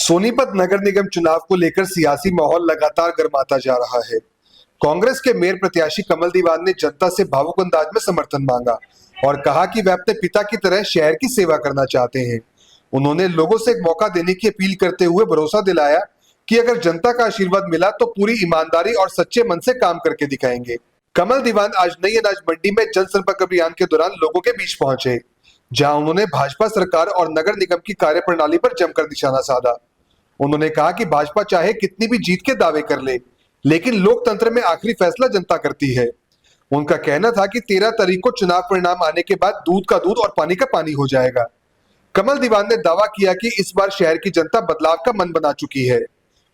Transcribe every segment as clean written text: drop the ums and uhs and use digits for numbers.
सोनीपत नगर निगम चुनाव को लेकर सियासी माहौल लगातार गर्माता जा रहा है। कांग्रेस के मेयर प्रत्याशी कमल दीवान ने जनता से भावुक अंदाज में समर्थन मांगा और कहा कि वे अपने पिता की तरह शहर की सेवा करना चाहते हैं। उन्होंने लोगों से एक मौका देने की अपील करते हुए भरोसा दिलाया कि अगर जनता का आशीर्वाद मिला तो पूरी ईमानदारी और सच्चे मन से काम करके दिखाएंगे। कमल दीवान आज नई अनाज मंडी में जनसंपर्क अभियान के दौरान लोगों के बीच पहुंचे, जहां उन्होंने भाजपा सरकार और नगर निगम की कार्यप्रणाली पर जमकर निशाना साधा। उन्होंने कहा कि भाजपा चाहे कितनी भी जीत के दावे कर ले, लेकिन लोकतंत्र में आखिरी फैसला जनता करती है। उनका कहना था कि 13 तारीख को चुनाव परिणाम आने के बाद दूध का दूध और पानी का पानी हो जाएगा। कमल दीवान ने दावा किया कि इस बार शहर की जनता बदलाव का मन बना चुकी है।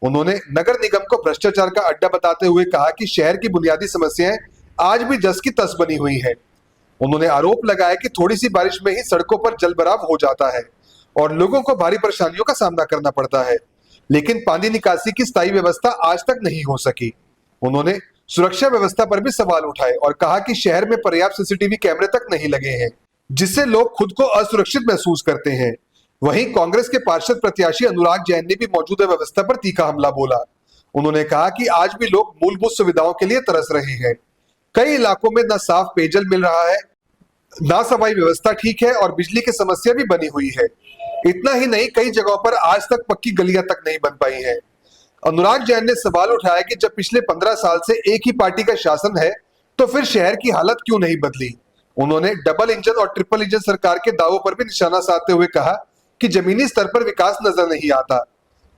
उन्होंने नगर निगम को भ्रष्टाचार का अड्डा बताते हुए कहा कि शहर की बुनियादी समस्याएं आज भी जस की तस बनी हुई हैं। उन्होंने आरोप लगाया कि थोड़ी सी बारिश में ही सड़कों पर जलभराव हो जाता है और लोगों को भारी परेशानियों का सामना करना पड़ता है, लेकिन पानी निकासी की स्थायी व्यवस्था आज तक नहीं हो सकी। उन्होंने सुरक्षा व्यवस्था पर भी सवाल उठाए और कहा कि शहर में पर्याप्त सीसीटीवी कैमरे तक नहीं लगे हैं, जिससे लोग खुद को असुरक्षित महसूस करते हैं। वहीं कांग्रेस के पार्षद प्रत्याशी अनुराग जैन ने भी मौजूदा व्यवस्था पर तीखा हमला बोला। उन्होंने कहा कि आज भी लोग मूलभूत सुविधाओं के लिए तरस रहे हैं। कई इलाकों में न साफ पेयजल मिल रहा है, ना सफाई व्यवस्था ठीक है और बिजली की समस्या भी बनी हुई है। इतना ही नहीं, कई जगहों पर आज तक पक्की गलियां तक नहीं बन पाई हैं। अनुराग जैन ने सवाल उठाया कि जब पिछले 15 साल से एक ही पार्टी का शासन है तो फिर शहर की हालत क्यों नहीं बदली। उन्होंने डबल इंजन और ट्रिपल इंजन सरकार के दावों पर भी निशाना साधते हुए कहा कि जमीनी स्तर पर विकास नजर नहीं आता।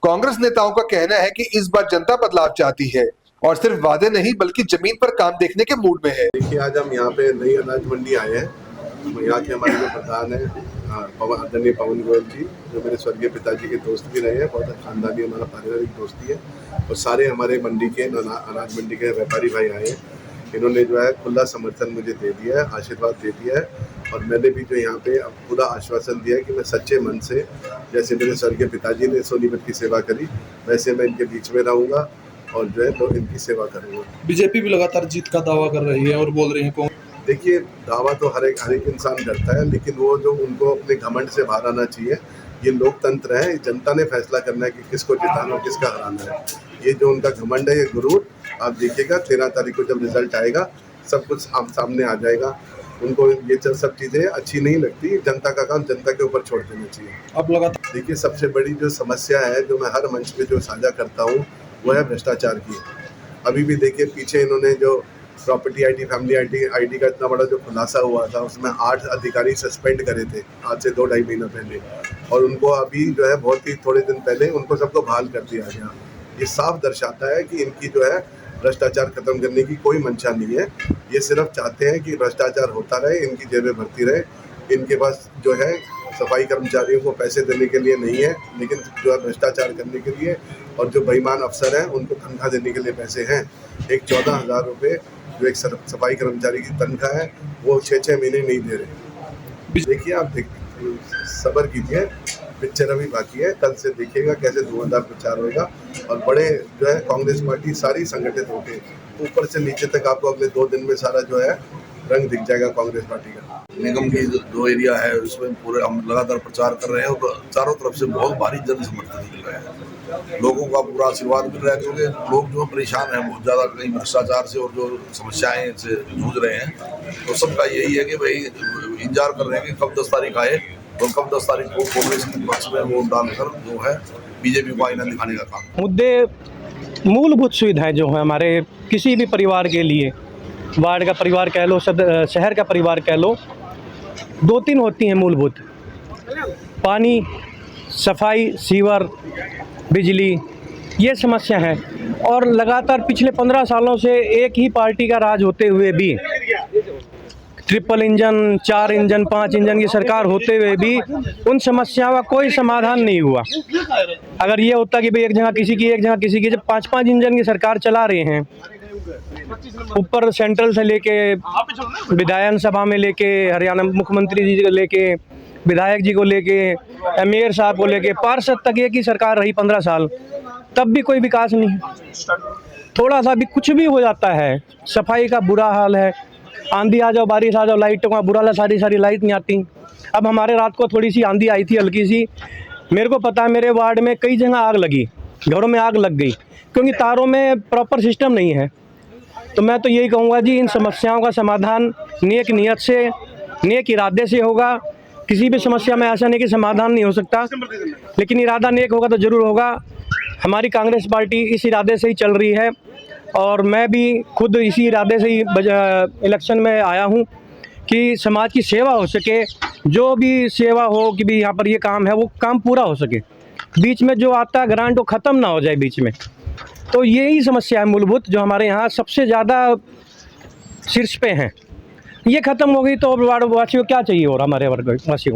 कांग्रेस नेताओं का कहना है कि इस बार जनता बदलाव चाहती है और सिर्फ वादे नहीं बल्कि जमीन पर काम देखने के मूड में है। देखिए, आज हम यहाँ पे नई अनाज मंडी आए हैं। यहाँ के हमारे जो प्रधान है आदरणीय पवन गोयल जी, जो मेरे स्वर्गीय पिताजी के दोस्त भी रहे हैं, बहुत खानदानी हमारा पारिवारिक दोस्ती है। और सारे हमारे मंडी के अनाज मंडी के व्यापारी भाई आए हैं। इन्होंने जो है खुला समर्थन मुझे दे दिया है, आशीर्वाद दे दिया है। और मैंने भी जो यहाँ पे अब पूरा आश्वासन दिया है कि मैं सच्चे मन से, जैसे मेरे स्वर्गीय पिताजी ने सोनीपत की सेवा करी, वैसे मैं इनके बीच में रहूँगा और जो है लोग इनकी सेवा करूँगा। बीजेपी भी लगातार जीत का दावा कर रही है और बोल रही है। देखिए, दावा तो हर एक इंसान करता है, लेकिन वो जो उनको अपने घमंड से बाहर आना चाहिए। ये लोकतंत्र है, जनता ने फैसला करना है कि किसको जिताना और किसका हराना है। ये जो उनका घमंड है, ये गुरूर, आप देखिएगा 13 तारीख को जब रिजल्ट आएगा सब कुछ सामने आ जाएगा। उनको ये सब चीज़ें अच्छी नहीं लगती। जनता का काम जनता के ऊपर छोड़ देना चाहिए। अब लगातार देखिए, सबसे बड़ी जो समस्या है जो मैं हर मंच पे जो साझा करता हूँ वो है भ्रष्टाचार की। अभी भी देखिए, पीछे इन्होंने जो प्रॉपर्टी आईडी, फैमिली आईडी का इतना बड़ा जो खुलासा हुआ था, उसमें 8 अधिकारी सस्पेंड करे थे आज से 2-2.5 महीना पहले, और उनको अभी जो है बहुत ही थोड़े दिन पहले उनको सबको बहाल कर दिया गया। ये साफ दर्शाता है कि इनकी जो है भ्रष्टाचार खत्म करने की कोई मंशा नहीं है। ये सिर्फ चाहते हैं कि भ्रष्टाचार होता रहे, इनकी जेबें भरती रहे। इनके पास जो है सफाई कर्मचारियों को पैसे देने के लिए नहीं है, लेकिन जो है भ्रष्टाचार करने के लिए, और जो बेईमान अफसर हैं उनको तनख्वाह देने के लिए पैसे हैं। एक 14,000 रुपये जो एक सफाई कर्मचारी की तनख्वाह है, वो 6-6 महीने नहीं दे रहे। देखिए, आप सब्र कीजिए, पिक्चर अभी बाकी है। कल से देखिएगा कैसे धुआंधार प्रचार होगा और बड़े जो है कांग्रेस पार्टी सारी संगठित होकर ऊपर से नीचे तक आपको अगले 2 दिन में सारा जो है रंग दिख जाएगा कांग्रेस पार्टी का। निगम की जो एरिया है उसमें पूरे हम लगातार प्रचार कर रहे हैं और चारों तरफ से बहुत भारी जन समर्थन मिल रहा है। लोगों का पूरा आशीर्वाद मिल रहा है, क्योंकि लोग जो परेशान हैं बहुत ज़्यादा, कहीं भ्रष्टाचार से और जो समस्याएं से जूझ रहे हैं, तो सबका यही है कि भाई इंतजार कर रहे हैं कि कब 10 तारीख आए और कब 10 तारीख को कांग्रेस के पक्ष में वोट डालकर जो है बीजेपी को आईना दिखाने का काम। मुद्दे मूलभूत सुविधाएं जो हैं हमारे किसी भी परिवार के लिए, वार्ड का परिवार कह लो, शहर का परिवार कह लो, 2-3 होती हैं मूलभूत: पानी, सफाई, सीवर, बिजली, ये समस्या है। और लगातार पिछले 15 सालों से एक ही पार्टी का राज होते हुए भी, ट्रिपल इंजन, 4 इंजन, 5 इंजन की सरकार होते हुए भी उन समस्याओं का कोई समाधान नहीं हुआ। अगर ये होता कि भाई एक जगह किसी की, एक जगह किसी की, जब 5-5 इंजन की सरकार चला रहे हैं, ऊपर सेंट्रल से लेके विधायन सभा में लेके, हरियाणा मुख्यमंत्री जी को लेके, विधायक जी को लेके, मेयर साहब को लेके, पार्षद तक एक ही सरकार रही 15 साल, तब भी कोई विकास नहीं। थोड़ा सा भी कुछ भी हो जाता है, सफाई का बुरा हाल है। आंधी आ जाओ, बारिश आ जाओ, लाइटों का बुरा हाल, सारी लाइट नहीं आती। अब हमारे रात को थोड़ी सी आंधी आई थी, हल्की सी, मेरे को पता है मेरे वार्ड में कई जगह आग लगी, घरों में आग लग गई, क्योंकि तारों में प्रॉपर सिस्टम नहीं है। तो मैं तो यही कहूँगा जी, इन समस्याओं का समाधान नेक नियत से, नेक इरादे से होगा। किसी भी समस्या में ऐसा नहीं कि समाधान नहीं हो सकता, लेकिन इरादा नेक होगा तो ज़रूर होगा। हमारी कांग्रेस पार्टी इस इरादे से ही चल रही है और मैं भी खुद इसी इरादे से ही इलेक्शन में आया हूँ कि समाज की सेवा हो सके, जो भी सेवा हो कि भी यहाँ पर ये काम है वो काम पूरा हो सके, बीच में जो आता है ग्रांट वो ख़त्म ना हो जाए बीच में। तो यही समस्या है मूलभूत जो हमारे यहाँ सबसे ज़्यादा शीर्ष पे हैं। ये ख़त्म हो गई तो वार्ड वासियों को क्या चाहिए और हमारे वर्ग वासियों को